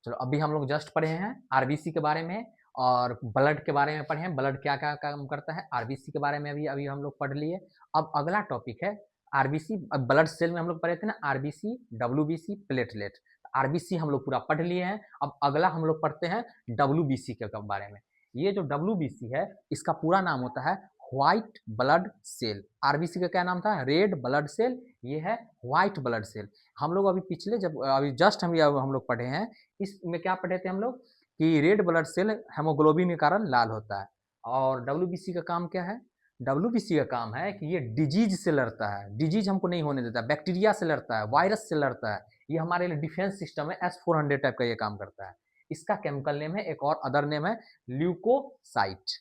चलो अभी हम लोग जस्ट पढ़े हैं आरबीसी के बारे में और ब्लड के बारे में पढ़े हैं, ब्लड क्या क्या काम करता है। आरबीसी के बारे में अभी अभी हम लोग पढ़ लिए। अब अगला टॉपिक है आरबीसी। अब ब्लड सेल में हम लोग पढ़े थे ना आरबीसी, डब्ल्यूबीसी, प्लेटलेट। आरबीसी हम लोग पूरा पढ़ लिए हैं। अब अगला हम लोग पढ़ते हैं डब्ल्यूबीसी के बारे में। ये जो डब्ल्यूबीसी है इसका पूरा नाम होता है व्हाइट ब्लड सेल। आरबीसी का क्या नाम था? Red blood cell. ये है व्हाइट ब्लड सेल। हम लोग अभी पिछले जब अभी जस्ट हम लोग पढ़े हैं, इसमें क्या पढ़े थे हम लोग कि रेड ब्लड सेल हेमोग्लोबिन के कारण लाल होता है। और डब्ल्यूबीसी का काम क्या है? डब्ल्यूबीसी का काम है कि ये डिजीज से लड़ता है, डिजीज हमको नहीं होने देता, बैक्टीरिया से लड़ता है, वायरस से लड़ता है। ये हमारे लिए डिफेंस सिस्टम है, S-400 टाइप का ये काम करता है। इसका केमिकल नेम है, एक और अदर नेम है ल्यूकोसाइट,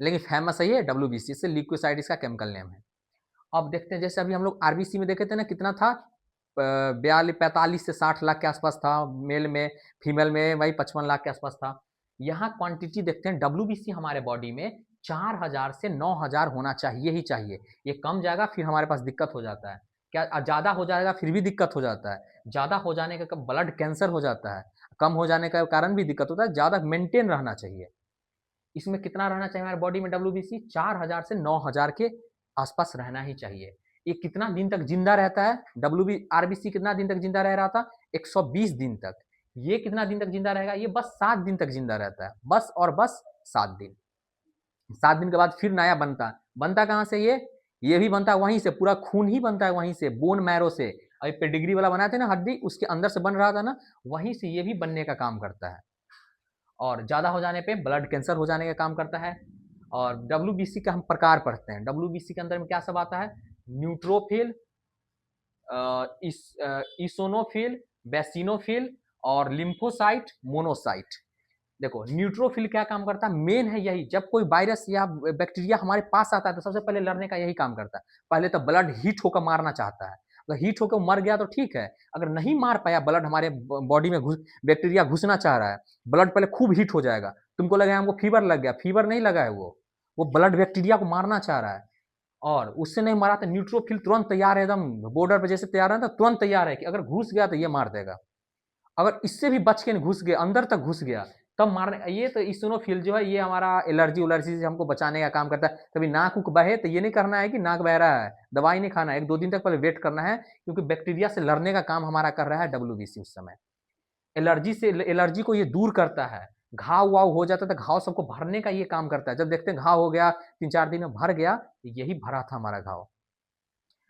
लेकिन फेमस है ये डब्ल्यूबीसी से। ल्यूकोसाइट इसका केमिकल नेम है। अब देखते हैं, जैसे अभी हम लोग आरबीसी में देखे थे ना, कितना था? 45 से 60 लाख के आसपास था मेल में, फीमेल में वही 55 लाख के आसपास था। यहाँ क्वांटिटी देखते हैं, डब्ल्यूबीसी हमारे बॉडी में 4000 से 9000 होना चाहिए ही चाहिए। ये कम जाएगा फिर हमारे पास दिक्कत हो जाता है। क्या ज़्यादा हो जाएगा फिर भी दिक्कत हो जाता है। ज़्यादा हो जाने का ब्लड कैंसर हो जाता है, कम हो जाने का कारण भी दिक्कत होता है। ज़्यादा मेंटेन रहना चाहिए। इसमें कितना रहना चाहिए हमारे बॉडी में? डब्ल्यूबीसी 4000 से 9000 के आसपास रहना ही चाहिए। ये कितना दिन तक जिंदा रहता है? आरबीसी कितना दिन तक जिंदा रह रहा था? 120 दिन तक। ये कितना दिन तक जिंदा रहेगा? ये बस 7 दिन तक जिंदा रहता है, बस और बस 7 दिन। 7 दिन के बाद फिर नया बनता। बनता कहाँ से ये भी बनता है वहीं से, पूरा खून ही बनता है वहीं से, बोन मैरो से। अभी पेडिग्री वाला बनाए थे ना हड्डी, उसके अंदर से बन रहा था ना, वहीं से ये भी बनने का काम करता है। और ज़्यादा हो जाने पे ब्लड कैंसर हो जाने का काम करता है। और डब्ल्यूबीसी का हम प्रकार पढ़ते हैं। डब्ल्यूबीसी के अंदर में क्या सब आता है? न्यूट्रोफिल, इसोनोफिल, बेसिनोफिल और लिम्फोसाइट, मोनोसाइट। देखो न्यूट्रोफिल क्या काम करता है? मेन है यही, जब कोई वायरस या बैक्टीरिया हमारे पास आता है तो सबसे पहले लड़ने का यही काम करता है। पहले तो ब्लड हीट होकर मारना चाहता है। अगर हीट होकर मर गया तो ठीक है, अगर नहीं मार पाया ब्लड, हमारे बॉडी में बैक्टीरिया घुसना चाह रहा है, ब्लड पहले खूब हीट हो जाएगा। तुमको लगा हमको फीवर लग गया, फीवर नहीं लगा है, वो ब्लड बैक्टीरिया को मारना चाह रहा है। और उससे नहीं मारा तो न्यूट्रोफिल तुरंत तैयार है, एकदम बॉर्डर पर जैसे तैयार है तो तुरंत तैयार है कि अगर घुस गया तो ये मार देगा। अगर इससे भी बच के घुस गया, अंदर तक घुस गया, तब मारने। ये तो इसिनोफिल जो है ये हमारा एलर्जी उलर्जी से हमको बचाने का काम करता है। कभी नाक उक बहे तो ये नहीं करना है कि नाक बह रहा है, दवाई नहीं खाना है, 1-2 दिन तक पहले वेट करना है, क्योंकि बैक्टीरिया से लड़ने का काम हमारा कर रहा है डब्ल्यूबीसी उस समय। एलर्जी से, एलर्जी को ये दूर करता है। घाव वाव हो जाता है तो घाव सबको भरने का ये काम करता है। जब देखते हैं घाव हो गया 3-4 दिन में भर गया, यही भरा था हमारा घाव।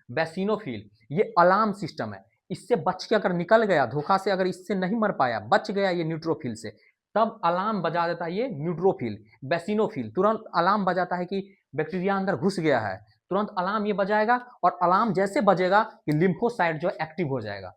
बेसिनोफिल ये अलार्म सिस्टम है। इससे बच के अगर निकल गया धोखा से, अगर इससे नहीं मर पाया, बच गया ये न्यूट्रोफिल से, तब अलार्म बजा देता है ये न्यूट्रोफिल। बेसिनोफिल तुरंत अलार्म बजाता है कि बैक्टीरिया अंदर घुस गया है, तुरंत अलार्म ये बजाएगा। और अलार्म जैसे बजेगा कि लिम्फोसाइट जो है एक्टिव हो जाएगा।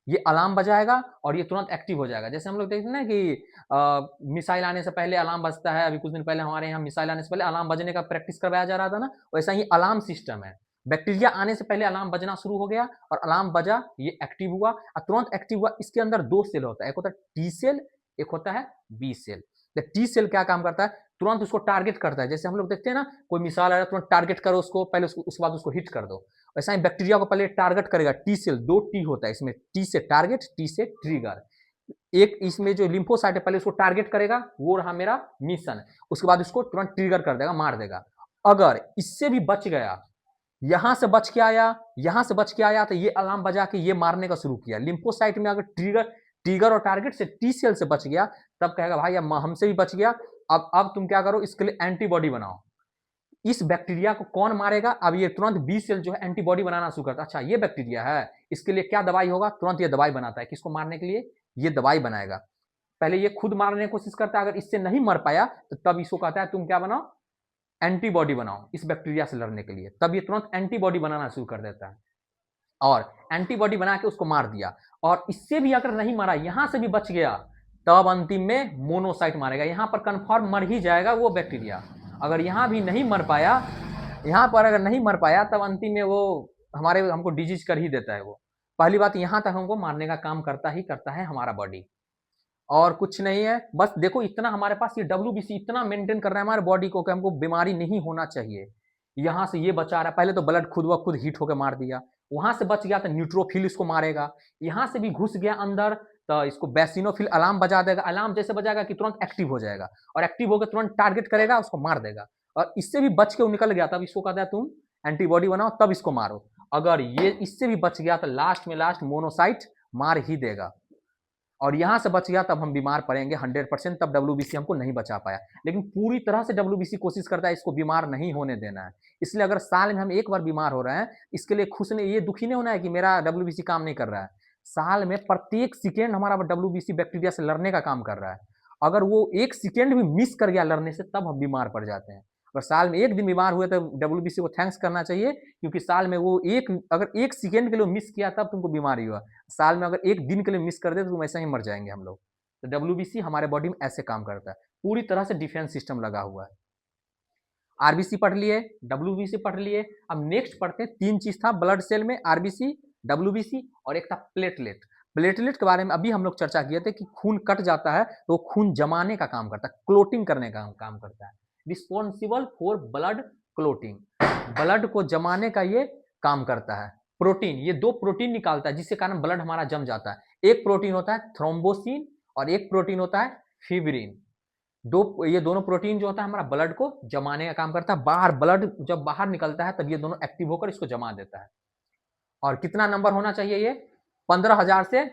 ये अलार्म बजाएगा और ये तुरंत एक्टिव हो जाएगा। जैसे हम लोग देखते हैं ना कि मिसाइल आने से पहले अलार्म बजता है। अभी कुछ दिन पहले हमारे यहाँ मिसाइल आने से पहले अलार्म बजने का प्रैक्टिस करवाया जा रहा था ना, वैसा ही अलार्म सिस्टम है। बैक्टीरिया आने से पहले अलार्म बजना शुरू हो गया और अलार्म बजा, ये एक्टिव हुआ और तुरंत एक्टिव हुआ। इसके अंदर 2 सेल होता है, एक होता है टी सेल, एक होता है बी सेल। टी सेल क्या काम करता है? तुरंत उसको टारगेट करता है। जैसे हम लोग देखते हैं ना, कोई मिसाइल आ रहा है, तुरंत टारगेट करो उसको, पहले उसके बाद उसको हिट कर दो। वैसा ही बैक्टीरिया को पहले टारगेट करेगा। टी सेल, 2 टी होता है इसमें, टी से टारगेट, टी से ट्रिगर। एक इसमें जो लिम्फोसाइट है पहले उसको टारगेट करेगा, वो रहा मेरा मिशन। उसके बाद उसको तुरंत ट्रिगर कर देगा, मार देगा। अगर इससे भी बच गया, यहां से बच के आया, यहां से बच के आया, तो ये अलार्म बजा के ये मारने का शुरू किया। लिम्फोसाइट में अगर ट्रिगर ट्रिगर और टारगेट से टी सेल से बच गया, तब कहेगा भाई अब हमसे भी बच गया, अब तुम क्या करो, इसके लिए एंटीबॉडी बनाओ। इस बैक्टीरिया को कौन मारेगा? अब ये तुरंत बी सेल जो है एंटीबॉडी बनाना शुरू करता है। अच्छा ये बैक्टीरिया है, इसके लिए क्या दवाई होगा? तुरंत ये दवाई बनाता है। किसको मारने के लिए? ये दवाई बनाएगा। पहले ये खुद मारने की कोशिश करता है, अगर इससे नहीं मर पाया तो तब इसको कहता है तुम क्या बनाओ, एंटीबॉडी बनाओ इस बैक्टीरिया से लड़ने के लिए। तब ये तुरंत एंटीबॉडी बनाना शुरू कर देता है और एंटीबॉडी बना के उसको मार दिया। और इससे भी अगर नहीं मारा, यहां से भी बच गया, तब अंतिम में मोनोसाइट मारेगा। यहां पर कंफर्म मर ही जाएगा वो बैक्टीरिया। अगर यहां भी नहीं मर पाया, यहां पर अगर नहीं मर पाया, तब अंतिम में वो हमको डिजीज कर ही देता है। वो पहली बात, यहां तक हमको मारने का काम करता ही करता है हमारा बॉडी, और कुछ नहीं है। बस देखो इतना हमारे पास ये डब्ल्यूबीसी इतना मेंटेन कर रहा है हमारे बॉडी को कि हमको बीमारी नहीं होना चाहिए। यहां से ये बचा रहा है। पहले तो ब्लड खुद ब खुद हीट होकर मार दिया, वहां से बच गया तो न्यूट्रोफिल इसको मारेगा, यहाँ से भी घुस गया अंदर तो इसको बेसिनोफिल अलार्म बजा देगा, अलार्म जैसे बजाएगा कि तुरंत एक्टिव हो जाएगा, और एक्टिव होकर तुरंत टारगेट करेगा, उसको मार देगा। और इससे भी बच के वो निकल गया, तब इसको कहता है तुम एंटीबॉडी बनाओ तब इसको मारो। अगर ये इससे भी बच गया तो लास्ट में लास्ट मोनोसाइट मार ही देगा, और यहां से बच गया तब हम बीमार पड़ेंगे 100%, तब डब्ल्यूबीसी हमको नहीं बचा पाया। लेकिन पूरी तरह से डब्ल्यूबीसी कोशिश करता है इसको बीमार नहीं होने देना है। इसलिए अगर साल में हम एक बार बीमार हो रहे हैं, इसके लिए खुश नहीं, ये दुखी नहीं होना है कि मेरा डब्ल्यूबीसी काम नहीं कर रहा है। साल में प्रत्येक सेकेंड हमारा डब्ल्यूबीसी बैक्टीरिया से लड़ने का काम कर रहा है। अगर वो एक सेकेंड भी मिस कर गया लड़ने से, तब हम बीमार पड़ जाते हैं। अगर साल में एक दिन बीमार हुए तो डब्ल्यूबीसी को थैंक्स करना चाहिए, क्योंकि साल में वो अगर एक सेकेंड के लिए मिस किया तब तुमको बीमारी हुआ। साल में अगर एक दिन के लिए मिस कर दे तो तुम ऐसे ही मर जाएंगे हम लोग। तो डब्ल्यूबीसी हमारे बॉडी में ऐसे काम करता है, पूरी तरह से डिफेंस सिस्टम लगा हुआ है। आरबीसी पढ़ लिए, डब्ल्यूबीसी पढ़ लिए। अब नेक्स्ट पढ़ते हैं, तीन चीज था ब्लड सेल में, आरबीसी, डब्ल्यूबीसी और एक था प्लेटलेट। प्लेटलेट के बारे में अभी हम लोग चर्चा किए थे कि खून कट जाता है तो खून जमाने का काम करता है, क्लोटिंग करने का काम करता है, responsible for blood clotting, blood को जमाने का ये काम करता है। प्रोटीन, ये दो प्रोटीन निकालता है जिसके कारण ब्लड हमारा जम जाता है। एक प्रोटीन होता है थ्रोम्बोसिन और एक प्रोटीन होता है फिब्रिन। ये दोनों प्रोटीन जो होता है हमारा ब्लड को जमाने का काम करता है। बाहर ब्लड जब बाहर निकलता है तब ये दोनों एक्टिव होकर इसको जमा देता है। और कितना नंबर होना चाहिए, ये 15,000 से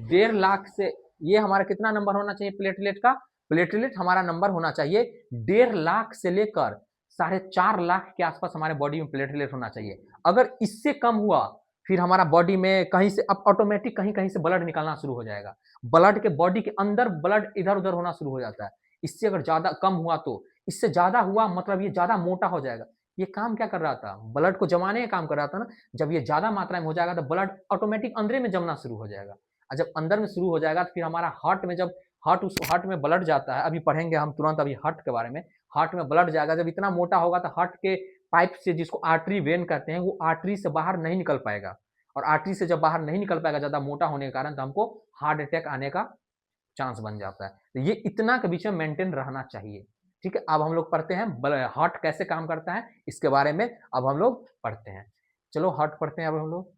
1.5 लाख से, ये हमारा कितना नंबर होना चाहिए प्लेटलेट का? प्लेटलेट हमारा नंबर होना चाहिए 1.5 लाख से लेकर 4.5 लाख के आसपास हमारे बॉडी में प्लेटलेट होना चाहिए। अगर इससे कम हुआ फिर हमारा बॉडी में कहीं से अब ऑटोमेटिक कहीं कहीं से ब्लड निकलना शुरू हो जाएगा, ब्लड के बॉडी के अंदर ब्लड इधर उधर होना शुरू हो जाता है। इससे अगर ज्यादा कम हुआ तो, इससे ज्यादा हुआ मतलब ये ज्यादा मोटा हो जाएगा। ये काम क्या कर रहा था? ब्लड को जमाने का काम कर रहा था ना। जब ये ज्यादा मात्रा में हो जाएगा तो ब्लड ऑटोमेटिक अंदर में जमना शुरू हो जाएगा, और जब अंदर में शुरू हो जाएगा तो फिर हमारा हार्ट में, जब हार्ट में ब्लड जाता है, अभी पढ़ेंगे हम तुरंत अभी हार्ट के बारे में। हार्ट में ब्लड जाएगा, जब इतना मोटा होगा तो हार्ट के पाइप से, जिसको आर्टरी वेन कहते हैं, वो आर्टरी से बाहर नहीं निकल पाएगा, और आर्टरी से जब बाहर नहीं निकल पाएगा ज्यादा मोटा होने के कारण, तो हमको हार्ट अटैक आने का चांस बन जाता है। तो ये इतना के बीच में मेंटेन रहना चाहिए। ठीक है, अब हम लोग पढ़ते हैं हार्ट कैसे काम करता है, इसके बारे में अब हम लोग पढ़ते हैं। चलो हार्ट पढ़ते हैं अब हम लोग।